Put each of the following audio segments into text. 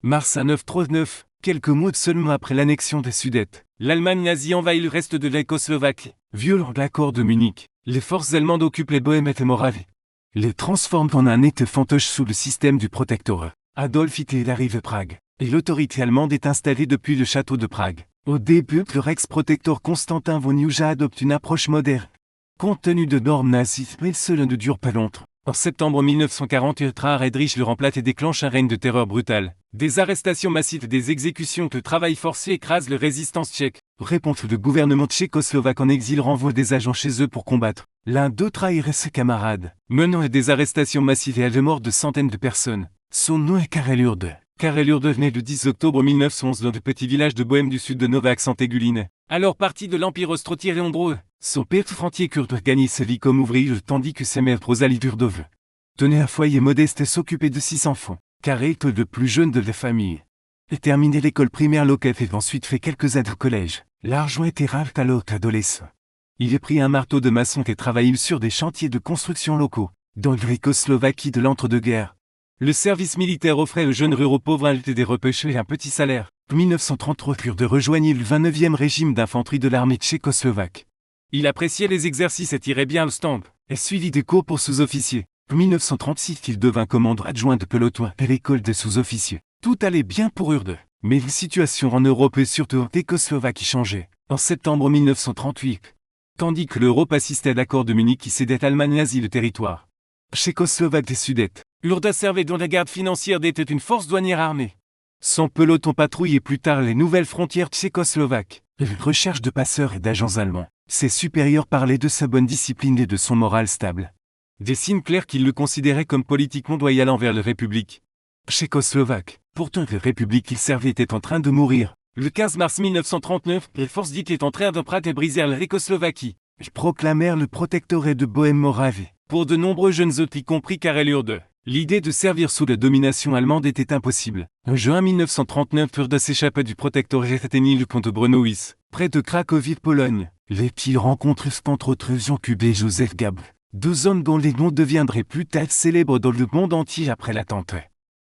Mars à 939, quelques mois seulement après l'annexion des Sudètes, l'Allemagne nazie envahit le reste de la Tchécoslovaquie. Violant l'accord de Munich, les forces allemandes occupent les Bohêmes et Moravie. Les transforment en un État fantoche sous le système du protectorat. Adolf Hitler arrive à Prague, et l'autorité allemande est installée depuis le château de Prague. Au début, le Rex-protecteur Constantin von Juja adopte une approche moderne. Compte tenu de normes nazies, mais cela ne dure pas longtemps. En septembre 1940, Hitler Heydrich le remplace et déclenche un règne de terreur brutale. Des arrestations massives, des exécutions, le travail forcé écrase la résistance tchèque. Réponse, le gouvernement tchécoslovaque en exil renvoie des agents chez eux pour combattre. L'un d'eux trahirait ses camarades, menant à des arrestations massives et à la mort de centaines de personnes. Son nom est Karel Urde. Karel Urde naît le 10 octobre 1911 dans le petit village de Bohême du sud de Novax-en-Téguline. Alors parti de l'Empire austro-hongrois, son père František Urde gagnait sa vie comme ouvrier tandis que sa mère Rosalie Urdove tenait un foyer modeste et s'occupait de 6 enfants. Karel était le plus jeune de la famille. Il a terminé l'école primaire locale et ensuite fait quelques années au collège. L'argent était rare alors qu'adolescent. Il a pris un marteau de maçon et travaillé sur des chantiers de construction locaux, dans le Tchécoslovaquie de l'entre-deux-guerres. Le service militaire offrait aux jeunes ruraux pauvres des repêches et un petit salaire. En 1933, Urde rejoignit le 29e régime d'infanterie de l'armée tchécoslovaque. Il appréciait les exercices et tirait bien le stand, et suivit des cours pour sous-officiers. En 1936, il devint commandant adjoint de peloton à l'école des sous-officiers. Tout allait bien pour Urde, mais la situation en Europe et surtout en Tchécoslovaquie changeait. En septembre 1938, tandis que l'Europe assistait à l'accord de Munich qui cédait à l'Allemagne nazie le territoire tchécoslovaque des Sudètes, Urde servait dans la garde financière d'était une force douanière armée. Son peloton patrouillait plus tard les nouvelles frontières tchécoslovaques. Recherche de passeurs et d'agents allemands. Ses supérieurs parlaient de sa bonne discipline et de son moral stable. Des signes clairs qu'ils le considéraient comme politiquement loyal envers la République tchécoslovaque. Pourtant la République qu'il servait était en train de mourir. Le 15 mars 1939, les forces dites étaient en train de prêter et brisèrent la Tchécoslovaquie. Ils proclamèrent le protectorat de Bohême-Moravie. Pour de nombreux jeunes autres, y compris Karel Urde, l'idée de servir sous la domination allemande était impossible. En juin 1939, Urde s'échappa du protectorat et atteignit le pont de Brnowice, près de Cracovie, Pologne. Il rencontre entre autres Jean Cube et Joseph Gab, 2 hommes dont les noms deviendraient plus tard célèbres dans le monde entier après l'attentat.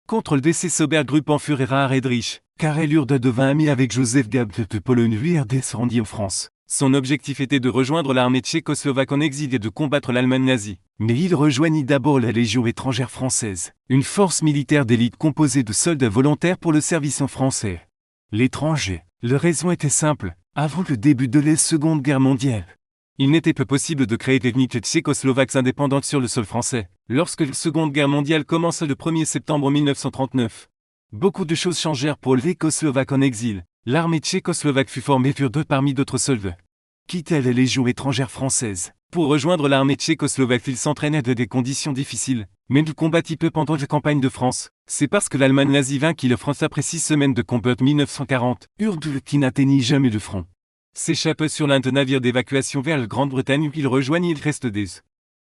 Contre le décès Sobergruppe en Führer Heydrich, Karel Urde devint ami avec Joseph Gab de Pologne lui descendit en France. Son objectif était de rejoindre l'armée tchécoslovaque en exil et de combattre l'Allemagne nazie. Mais il rejoignit d'abord la Légion étrangère française, une force militaire d'élite composée de soldats volontaires pour le service en français. L'étranger, la raison était simple, avant le début de la Seconde Guerre mondiale, il n'était pas possible de créer des unités tchécoslovaques indépendantes sur le sol français, lorsque la Seconde Guerre mondiale commença le 1er septembre 1939. Beaucoup de choses changèrent pour les Tchécoslovaques en exil. L'armée tchécoslovaque fut formée sur 2 parmi d'autres soldats. Quitta la Légion étrangère française. Pour rejoindre l'armée tchécoslovaque, il s'entraînait dans des conditions difficiles, mais il combattit peu pendant la campagne de France. C'est parce que l'Allemagne nazie vainquit la France après 6 semaines de combat en 1940, Urde qui n'atteignit jamais le front. S'échappa sur l'un des navires d'évacuation vers la Grande-Bretagne où il rejoignit le reste des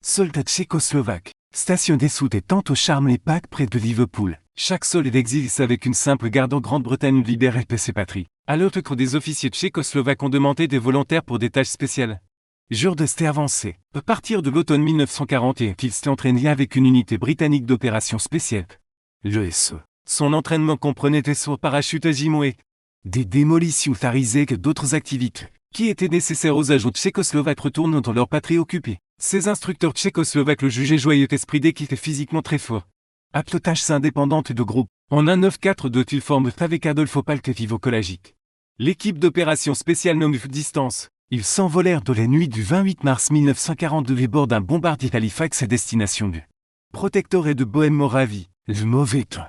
soldats tchécoslovaques, stationnés sous des tentes au Charmeley Park près de Liverpool. Chaque soldat d'exil savait qu'une simple garde en Grande-Bretagne libérait ses patries. Alors que des officiers tchécoslovaques ont demandé des volontaires pour des tâches spéciales. Urde s'était avancé. À partir de l'automne 1941, il s'est entraîné avec une unité britannique d'opérations spéciales, le SE. Son entraînement comprenait des sauts parachutes à Jimoué, des démolitions tarisées et d'autres activités qui étaient nécessaires aux agents tchécoslovaques retournant dans leur patrie occupée. Ces instructeurs tchécoslovaques le jugeaient joyeux esprit dès qu'il était physiquement très fort. Apte aux tâches indépendantes de groupe. En 1942, il forme avec Adolfo Palkevivo Kolajic l'équipe d'opérations spéciales nommée Distance. Ils s'envolèrent de la nuit du 28 mars 1942 à bord d'un bombardier Halifax à destination du protectorat de Bohême-Moravie. Le mauvais temps.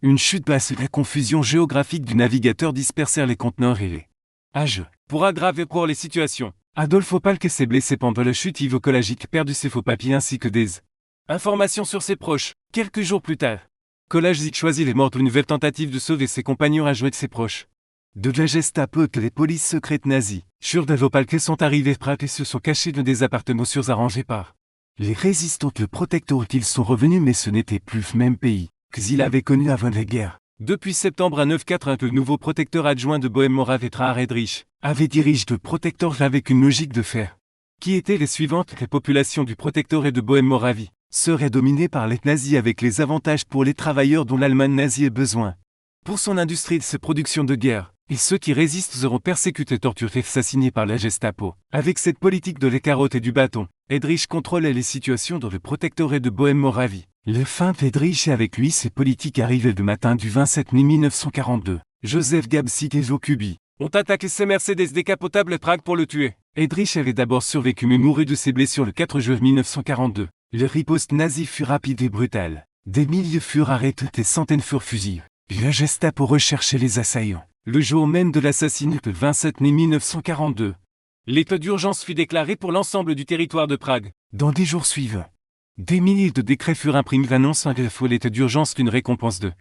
Une chute basse et la confusion géographique du navigateur dispersèrent les conteneurs et les âges. Pour aggraver les situations, Adolfo Palke s'est blessé pendant la chute. Ivo Kolajic perdu ses faux papiers ainsi que des informations sur ses proches. Quelques jours plus tard, Kolajic choisit les morts pour une nouvelle tentative de sauver ses compagnons à jouer de ses proches. De la Gestapo que les polices secrètes nazies, Urde Palke sont arrivés prêts et se sont cachés dans des appartements surarrangés par les résistants. Le protectorat, ils sont revenus mais ce n'était plus le même pays qu'ils avaient connu avant la guerre. Depuis septembre à 9-4, le nouveau protecteur adjoint de Bohême-Moravie Heydrich avait dirigé le protectorat avec une logique de fer, qui était les suivantes. La population du protectorat de Bohême-Moravie serait dominée par les nazis avec les avantages pour les travailleurs dont l'Allemagne nazie a besoin. pour son industrie de ses productions de guerre, et ceux qui résistent seront persécutés, torturés, assassinés par la Gestapo. Avec cette politique de la carotte et du bâton, Heydrich contrôlait les situations dans le protectorat de Bohême-Moravie. Le fin d'Heydrich et avec lui ses politiques arrivaient le matin du 27 mai 1942. Joseph Gabčík et Joe Kubí ont attaqué ses Mercedes décapotables à Prague pour le tuer. Heydrich avait d'abord survécu mais mourut de ses blessures le 4 juin 1942. Le riposte nazi fut rapide et brutal. Des milliers furent arrêtés et centaines furent fusillés. La Gestapo recherchait les assaillants. Le jour même de l'assassinat le 27 mai 1942, l'état d'urgence fut déclaré pour l'ensemble du territoire de Prague. Dans les jours suivants, des milliers de décrets furent imprimés annonçant à la fois l'état d'urgence d'une récompense de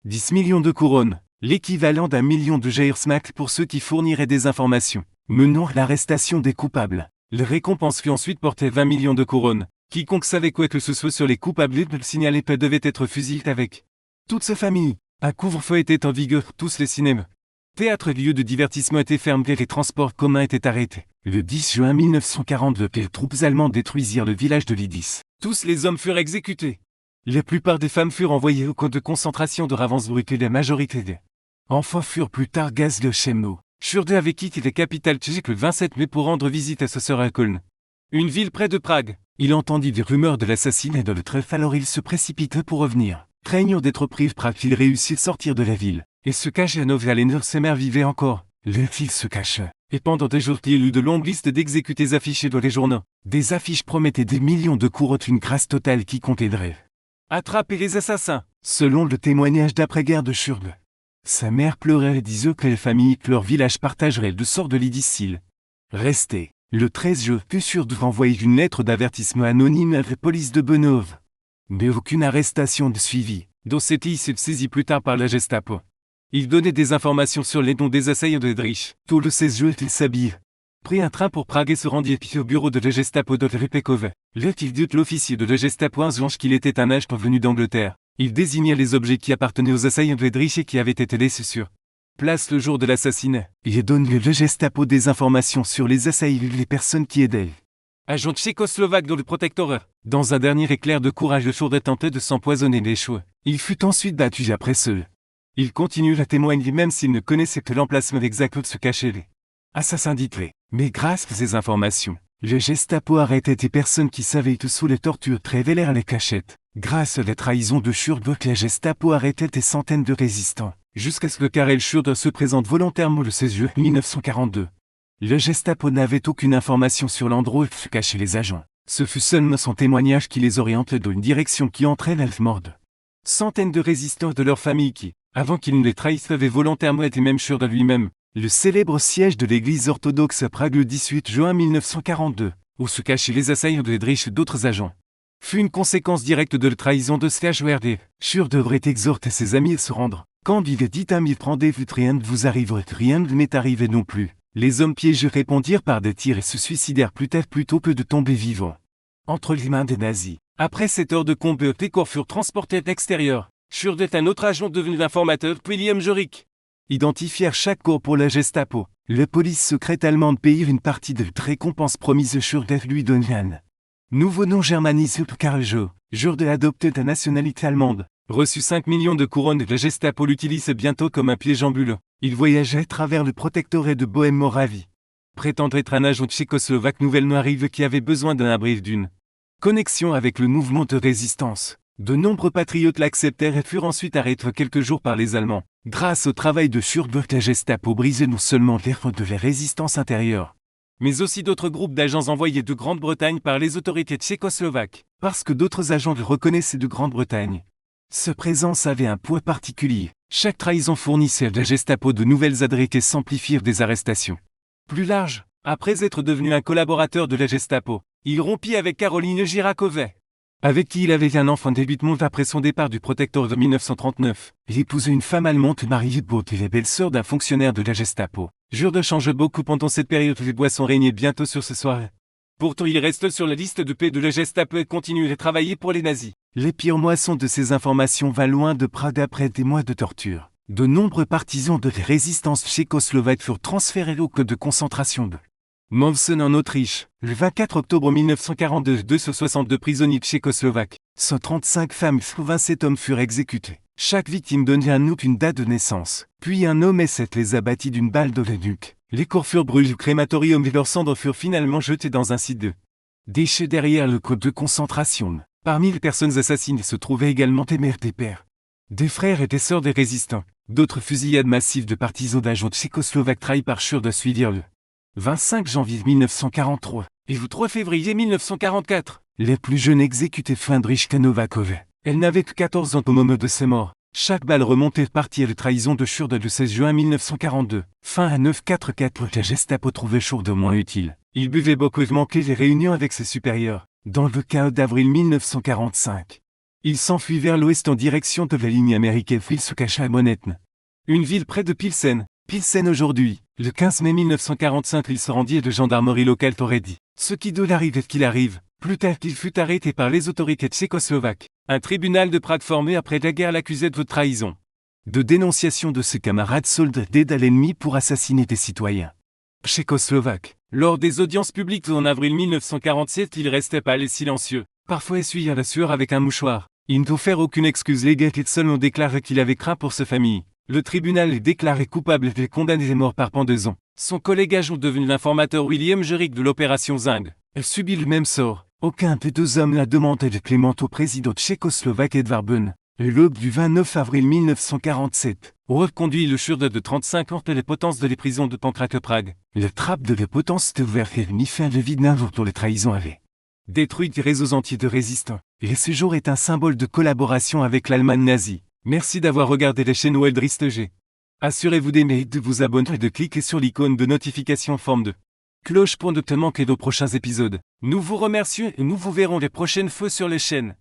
10 millions de couronnes, l'équivalent d'1 million de Geirsmark pour ceux qui fourniraient des informations, menant à l'arrestation des coupables. La récompense fut ensuite portée à 20 millions de couronnes. Quiconque savait quoi que ce soit sur les coupables de le signaler devait être fusillé avec toute sa famille. Un couvre-feu était en vigueur, tous les cinémas, théâtres et lieux de divertissement étaient fermés, les transports communs étaient arrêtés. Le 10 juin 1942, les troupes allemandes détruisirent le village de Lidice. Tous les hommes furent exécutés. La plupart des femmes furent envoyées au camp de concentration de Ravensbrück et la majorité des enfants furent plus tard gazés de Chemno. Schurde avait quitté la capitale tchèque le 27 mai pour rendre visite à sa sœur à Köln, une ville près de Prague. Il entendit des rumeurs de l'assassinat de Lotreff, alors il se précipita pour revenir. Craignant d'être pris Prague, il réussit à sortir de la ville et se cacher à Novialenor. Ses mères vivaient encore. Le fils se cacha. Et pendant des jours, il eut de longues listes d'exécutés affichées dans les journaux. Des affiches promettaient des millions de couronnes, une grâce totale qui compléterait attraper les assassins. Selon le témoignage d'après-guerre de Schurde, sa mère pleurait et disait que les familles de leur village partageraient le sort de Lidice. Resté. Le 13 juin, Schurde envoyait une lettre d'avertissement anonyme à la police de Benov. Mais aucune arrestation ne suivit. Dossetti s'est saisi plus tard par la Gestapo. Il donnait des informations sur les noms des assaillants d'Heydrich. Tout le 16 juin, il s'habille, prit un train pour Prague et se rendit au bureau de la Gestapo de Repekove. Là, il dit l'officier de la Gestapo insurge qu'il était un agent venu d'Angleterre. Il désignait les objets qui appartenaient aux assaillants d'Heydrich et qui avaient été laissés sur place le jour de l'assassinat. Il donne à la Gestapo des informations sur les assaillants et les personnes qui aidaient. Agent tchécoslovaque dans le protectorat. Dans un dernier éclair de courage, le Schurde tentait de s'empoisonner les cheveux. Il fut ensuite battu après seul. Il continue à témoigner même s'il ne connaissait que l'emplacement exact où se cachaient les assassins d'Hitler. Mais grâce à ces informations, le Gestapo arrêtait des personnes qui savaient tout sous les tortures révélèrent les cachettes. Grâce à la trahison de Schurde, la Gestapo arrêtait des centaines de résistants, jusqu'à ce que Karel Schurde se présente volontairement le 16 juin 1942. Le Gestapo n'avait aucune information sur l'endroit où se cachaient les agents. Ce fut seulement son témoignage qui les orientait dans une direction qui entraîne Alfmord. Centaines de résistants de leur famille qui, avant qu'ils ne les trahissent, avaient volontairement été même Schurde lui-même. Le célèbre siège de l'église orthodoxe à Prague le 18 juin 1942, où se cachaient les assaillants de Heydrich et d'autres agents, fut une conséquence directe de la trahison de Slajwerde. Schurde devrait exhorter ses amis à se rendre. Quand il est dit à rendez-vous, rien ne vous arriverait, rien ne m'est arrivé non plus. Les hommes piégés répondirent par des tirs et se suicidèrent plutôt que de tomber vivants entre les mains des nazis. Après 7 heures de combat, les corps furent transportés à l'extérieur. Schurde est un autre agent devenu informateur, William Jorick. Identifièrent chaque corps pour la Gestapo. La police secrète allemande payait une partie de la récompense promise à Schurde lui donne. Nouveau nom germanisé pour Karl Joe. Schurde adoptait la nationalité allemande. Reçut 5 millions de couronnes et la Gestapo l'utilise bientôt comme un piège ambulant. Il voyageait à travers le protectorat de Bohême-Moravie. Prétendre être un agent tchécoslovaque nouvellement arrivé qui avait besoin d'un abri d'une connexion avec le mouvement de résistance. De nombreux patriotes l'acceptèrent et furent ensuite arrêtés quelques jours par les Allemands. Grâce au travail de Schurde, la Gestapo brisait non seulement les rangs de la résistance intérieure, mais aussi d'autres groupes d'agents envoyés de Grande-Bretagne par les autorités tchécoslovaques, parce que d'autres agents le reconnaissaient de Grande-Bretagne. Sa présence avait un poids particulier. Chaque trahison fournissait à la Gestapo de nouvelles adresses et s'amplifièrent des arrestations. Plus large, après être devenu un collaborateur de la Gestapo, il rompit avec Caroline Girakové, avec qui il avait un enfant début de monde après son départ du protectorat de 1939. Il épousait une femme allemande mariée et la belle-sœur d'un fonctionnaire de la Gestapo. Schurde change beaucoup pendant cette période, les boissons régnaient bientôt sur ce soir. Pourtant il reste sur la liste de paix de la Gestapo et continue à travailler pour les nazis. Les pires moissons de ces informations va loin de Prague après des mois de torture. De nombreux partisans de la résistance tchécoslovaque furent transférés au camp de concentration de Mauthausen en Autriche. Le 24 octobre 1942, 262 prisonniers tchécoslovaques, 135 femmes et 27 hommes furent exécutés. Chaque victime donnait un nom une date de naissance, puis un homme S7 les abattit d'une balle dans la nuque. Les corps furent brûlés au crématorium et leurs cendres furent finalement jetées dans un site de déchets derrière le camp de concentration. Parmi les personnes assassinées se trouvaient également des mères, des pères, des frères et des sœurs des résistants. D'autres fusillades massives de partisans d'agents tchécoslovaques trahis par Schurde suivirent le 25 janvier 1943 et le 3 février 1944. Les plus jeunes exécutés Findrichka Novakova. Elle n'avait que 14 ans au moment de sa mort. Chaque balle remontait partie à la trahison de Schurde le 16 juin 1942. Fin à 944, la Gestapo trouvait Schurde moins utile. Il buvait beaucoup et manquait les réunions avec ses supérieurs. Dans le chaos d'avril 1945, il s'enfuit vers l'ouest en direction de la ligne américaine. Il se cacha à Monetne, une ville près de Pilsen. Pilsen aujourd'hui. Le 15 mai 1945, il se rendit et de gendarmerie locale t'aurait dit ce qui doit arriver qu'il arrive. Plus tard qu'il fut arrêté par les autorités tchécoslovaques. Un tribunal de Prague formé après la guerre l'accusait de trahison, de dénonciation de ses camarades soldats d'aide à l'ennemi pour assassiner des citoyens tchécoslovaques. Lors des audiences publiques en avril 1947, il restait pâle et silencieux, parfois essuyant la sueur avec un mouchoir. Il ne faire aucune excuse légale et seul on déclarait qu'il avait craint pour sa famille. Le tribunal est déclaré coupable et condamné à mort par pendaison. Son collègue agent devenu l'informateur William Jerick de l'opération Zing. Elle subit le même sort. Aucun des deux hommes n'a demandé de clément au président tchécoslovaque Edvard Beneš. Et l'aube du 29 avril 1947, reconduit le Schurde de 35 ans de la potence de les prisons de Pankrak Prague. La trappe de la potence était ouverte et mis fin le vide dont les trahisons avaient détruit des réseaux entiers de résistants. Et ce jour est un symbole de collaboration avec l'Allemagne nazie. Merci d'avoir regardé la chaîne Weldrist G. Assurez-vous d'aimer, de vous abonner et de cliquer sur l'icône de notification en forme de cloche pour ne pas manquer nos prochains épisodes. Nous vous remercions et nous vous verrons les prochaines fois sur les chaînes.